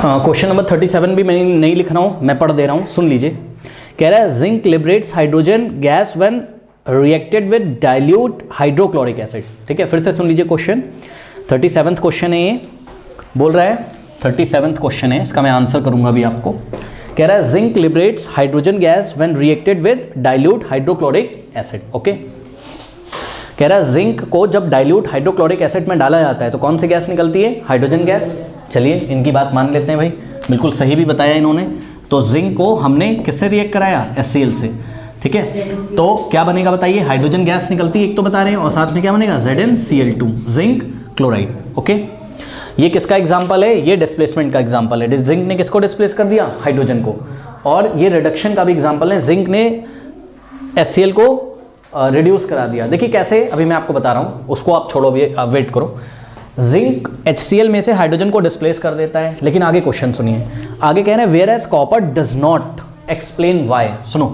Question number 37 भी मैं नहीं लिख रहा हूँ, मैं पढ़ दे रहा हूँ, सुन लीजिए। कह रहा है zinc liberates hydrogen gas when reacted with dilute hydrochloric acid. ठीक है, फिर से सुन लीजिए क्वेश्चन। 37th क्वेश्चन है ये, बोल रहा है 37th क्वेश्चन है, इसका मैं आंसर करूंगा अभी आपको। कह रहा है zinc liberates hydrogen gas when reacted with dilute hydrochloric acid. Okay, कह रहा है जिंक को जब डाइल्यूट हाइड्रोक्लोरिक एसिड में डाला जाता है तो कौन सी गैस निकलती है? Hydrogen gas. चलिए इनकी बात मान लेते हैं भाई, बिल्कुल सही भी बताया इन्होंने। तो जिंक को हमने किससे रिएक्ट कराया? HCl से। ठीक है, तो क्या बनेगा बताइए? हाइड्रोजन गैस निकलती है एक तो बता रहे हैं, और साथ में क्या बनेगा? ZnCl2, zinc chloride. ओके, ये किसका एग्जाम्पल है? ये डिस्प्लेसमेंट का एग्जाम्पल है। जिंक ने किसको डिस्प्लेस कर दिया? हाइड्रोजन को। और ये रिडक्शन का भी एग्जाम्पल है, जिंक ने HCl को रिड्यूस करा दिया। देखिए कैसे, अभी मैं आपको बता रहा हूँ, उसको आप छोड़ो, अभी आप वेट करो। जिंक HCl में से हाइड्रोजन को डिस्प्लेस कर देता है, लेकिन आगे क्वेश्चन सुनिए। आगे कह रहे हैं whereas copper does not, explain why. सुनो,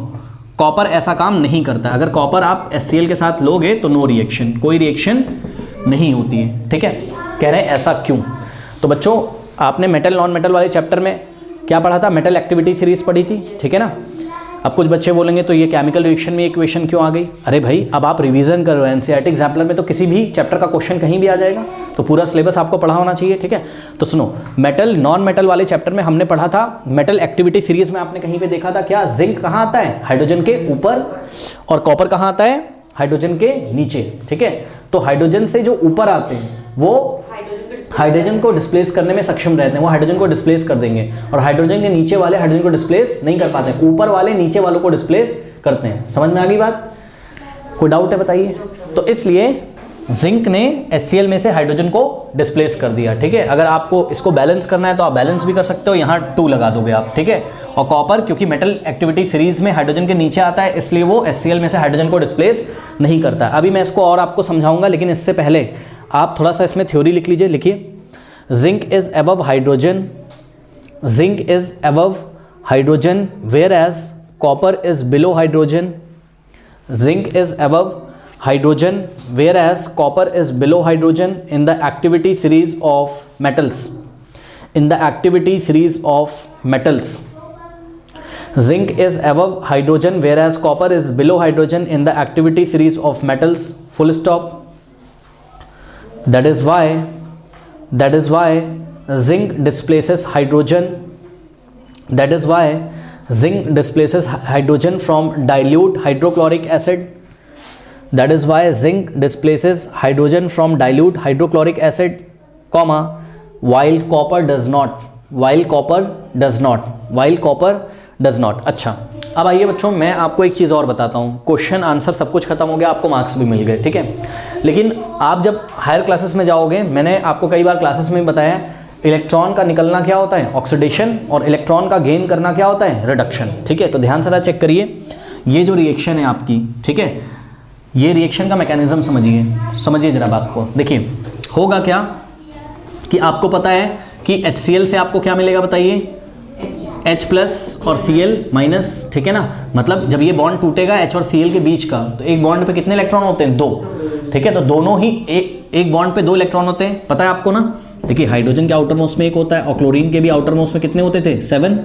कॉपर ऐसा काम नहीं करता। अगर कॉपर आप HCl के साथ लोगे तो नो रिएक्शन, कोई रिएक्शन नहीं होती है। ठीक है, कह रहे हैं ऐसा क्यों? तो बच्चों, आपने मेटल नॉन मेटल वाले चैप्टर में क्या पढ़ा था? मेटल एक्टिविटी सीरीज पढ़ी थी। ठीक है ना। अब कुछ बच्चे बोलेंगे तो ये केमिकल रिएक्शन में इक्वेशन क्यों आ गई? अरे भाई, अब आप रिवीजन कर रहे हो, एनसीईआरटी एग्जाम्पलर में तो किसी भी चैप्टर का क्वेश्चन कहीं भी आ जाएगा, तो पूरा सिलेबस आपको पढ़ा होना चाहिए। ठीक है, तो सुनो, मेटल नॉन मेटल वाले चैप्टर में हमने पढ़ा था, मेटल एक्टिविटी सीरीज में आपने कहीं पे देखा था क्या? जिंक कहाँ आता है? हाइड्रोजन के ऊपर, और कॉपर कहाँ आता है? हाइड्रोजन के नीचे। ठीक है, तो हाइड्रोजन से जो ऊपर आते हैं वो हाइड्रोजन को डिस्प्लेस करने में सक्षम रहते हैं, वो हाइड्रोजन को डिस्प्लेस कर देंगे, और हाइड्रोजन के नीचे वाले हाइड्रोजन को डिस्प्लेस नहीं कर पाते, ऊपर वाले नीचे वालों को डिस्प्लेस करते हैं। समझ में आ गई बात? कोई डाउट है बताइए? तो इसलिए जिंक ने HCl में से हाइड्रोजन को डिस्प्लेस कर दिया। ठीक है, अगर आपको इसको बैलेंस करना है तो आप बैलेंस भी कर सकते हो, यहाँ 2 लगा दोगे आप। ठीक है, और कॉपर क्योंकि मेटल एक्टिविटी सीरीज में हाइड्रोजन के नीचे आता है, इसलिए वो HCl में से हाइड्रोजन को डिस्प्लेस नहीं करता। अभी मैं इसको और आपको समझाऊंगा, लेकिन इससे पहले आप थोड़ा सा इसमें थ्योरी लिख लीजिए। लिखिए, zinc is above hydrogen, zinc is above hydrogen whereas copper is below hydrogen, zinc is above hydrogen whereas copper is below hydrogen in the activity series of metals, in the activity series of metals. Zinc is above hydrogen whereas copper is below hydrogen in the activity series of metals, full stop. That is why zinc displaces hydrogen. That is why zinc displaces hydrogen from dilute hydrochloric acid. That is why zinc displaces hydrogen from dilute hydrochloric acid, comma, while copper does not. While copper does not. While copper does not. अच्छा, अब आइए बच्चों, मैं आपको एक चीज़ और बताता हूँ। क्वेश्चन आंसर सब कुछ खत्म हो गया, आपको मार्क्स भी मिल गए। ठीक है, लेकिन आप जब हायर क्लासेस में जाओगे, मैंने आपको कई बार क्लासेस में बताया, इलेक्ट्रॉन का निकलना क्या होता है? ऑक्सीडेशन, और इलेक्ट्रॉन का गेन करना क्या होता है? रिडक्शन। ठीक है, तो ध्यान से चेक करिए, ये जो रिएक्शन है आपकी, ठीक है, ये रिएक्शन का मैकेनिज्म समझिए जरा बात को। देखिए होगा क्या कि आपको पता है कि HCl से आपको क्या मिलेगा बताइए? H प्लस और Cl माइनस। ठीक है ना, मतलब जब ये बॉन्ड टूटेगा H और Cl के बीच का, तो एक बॉन्ड पे कितने इलेक्ट्रॉन होते हैं? 2। ठीक है, तो दोनों ही एक बॉन्ड पे 2 इलेक्ट्रॉन होते हैं, पता है आपको ना। देखिए हाइड्रोजन के आउटर मोस्ट में 1 होता है, और क्लोरीन के भी आउटर मोस्ट में कितने होते थे? 7।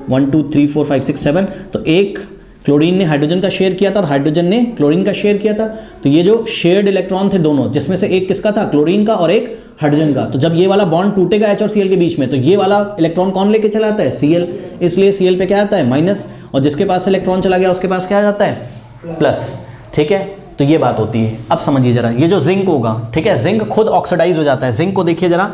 1 2 3 4 5 6 7। तो एक क्लोरीन ने हाइड्रोजन का शेयर किया था और हाइड्रोजन ने क्लोरीन का शेयर किया था। तो ये जो शेयर्ड इलेक्ट्रॉन थे दोनों, जिसमें से एक किसका था? क्लोरीन का, और एक हाइड्रोजन का। तो जब ये वाला बॉन्ड टूटेगा H और Cl के बीच में, तो ये वाला इलेक्ट्रॉन कौन लेके चला आता है? Cl। इसलिए Cl पे क्या आता है? माइनस, और जिसके पास से इलेक्ट्रॉन चला गया उसके पास क्या आ जाता है? प्लस। ठीक है, तो ये बात होती है। अब समझिए जरा, ये जो जिंक होगा, ठीक है, जिंक खुद ऑक्सीडाइज हो जाता है। जिंक को देखिए जरा,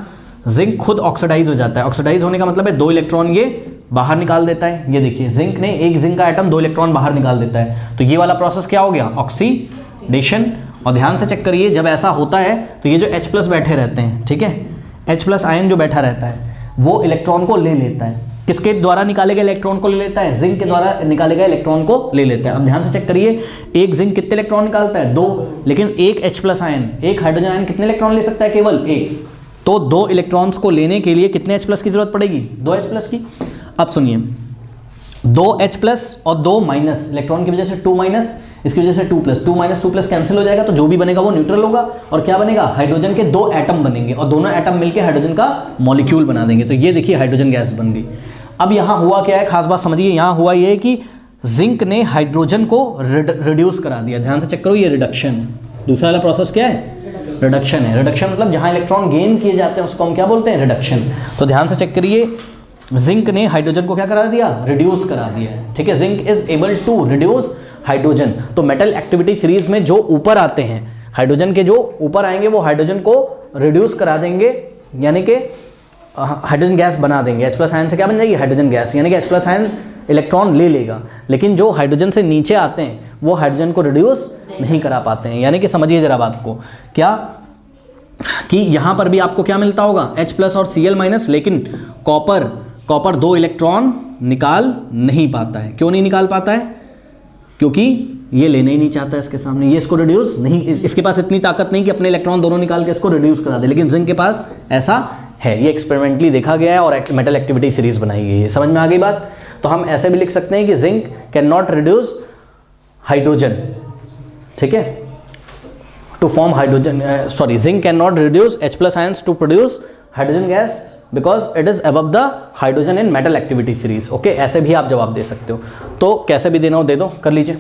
जिंक खुद ऑक्सीडाइज हो जाता है। ऑक्सीडाइज होने का मतलब है 2 इलेक्ट्रॉन ये बाहर निकाल देता है। ये देखिए, जिंक ने एक जिंक का एटम 2 इलेक्ट्रॉन बाहर निकाल देता है। तो ये वाला प्रोसेस क्या हो गया? ऑक्सीडेशन। और ध्यान से चेक करिए, जब ऐसा होता है तो ये जो H प्लस बैठे रहते हैं, ठीक है, H प्लस आयन जो बैठा रहता है, वो इलेक्ट्रॉन को ले लेता है। किसके द्वारा निकाले गए इलेक्ट्रॉन को ले लेता है? जिंक के द्वारा निकाले गए इलेक्ट्रॉन को ले लेता है। अब ध्यान से चेक करिए, एक जिंक कितने इलेक्ट्रॉन निकालता है? 2। लेकिन एक H प्लस आयन, एक हाइड्रोजन आयन कितने इलेक्ट्रॉन ले सकता है? केवल 1। तो 2 इलेक्ट्रॉन्स को लेने के लिए कितने H प्लस की जरूरत पड़ेगी? 2 H प्लस की। अब सुनिए, 2 H प्लस और 2 माइनस, इलेक्ट्रॉन की वजह से 2 माइनस, इसकी वजह से 2+, 2 - 2+ कैंसिल हो जाएगा, तो जो भी बनेगा वो न्यूट्रल होगा, और क्या बनेगा, हाइड्रोजन के 2 एटम बनेंगे, और दोनों एटम मिलकर हाइड्रोजन का मॉलिक्यूल बना देंगे। तो ये देखिए हाइड्रोजन गैस बन गई। अब यहाँ हुआ क्या है, खास बात समझिए, यहाँ हुआ ये है कि जिंक ने हाइड्रोजन को रिड्यूस करा दिया। ध्यान से चेक करो, ये रिडक्शन। दूसरा वाला प्रोसेस क्या है, रिडक्शन है। रिडक्शन मतलब जहाँ इलेक्ट्रॉन गेन किए जाते हैं उसको हम क्या बोलते हैं, रिडक्शन। तो ध्यान से चेक करिए, जिंक ने हाइड्रोजन को क्या करा दिया, रिड्यूस करा दिया है, ठीक है। Zinc is able to reduce hydrogen. तो मेटल एक्टिविटी सीरीज में जो ऊपर आते हैं, हाइड्रोजन के जो ऊपर आएंगे वो हाइड्रोजन को रिड्यूस करा देंगे, यानी कि हाइड्रोजन गैस बना देंगे। H+ आयन से क्या बन जाएगी, हाइड्रोजन गैस, यानी कि H+ आयन इलेक्ट्रॉन ले लेगा, लेकिन जो हाइड्रोजन से नीचे आते हैं वो हाइड्रोजन को रिड्यूस नहीं करा पाते हैं। यानी कि समझिए जरा बात को, क्या कि यहाँ पर भी आपको क्या मिलता होगा, H+ और Cl-, लेकिन कॉपर 2 इलेक्ट्रॉन निकाल नहीं पाता है। क्यों नहीं निकाल पाता है, क्योंकि ये लेना ही नहीं चाहता इसके सामने, ये इसको रिड्यूस नहीं, इसके पास इतनी ताकत नहीं कि अपने इलेक्ट्रॉन दोनों निकाल के इसको रिड्यूस करा दे, लेकिन जिंक के पास ऐसा है। ये एक्सपेरिमेंटली देखा गया है और मेटल एक्टिविटी सीरीज बनाई गई है। समझ में आ गई बात। तो हम ऐसे भी लिख सकते हैं कि zinc can not reduce hydrogen, ठीक है, to form hydrogen, zinc can not reduce H+ ions to produce hydrogen gas because it is above the hydrogen in metal activity series. Okay, ऐसे भी आप जवाब दे सकते हो। तो कैसे भी देना हो दे दो, कर लीजिए।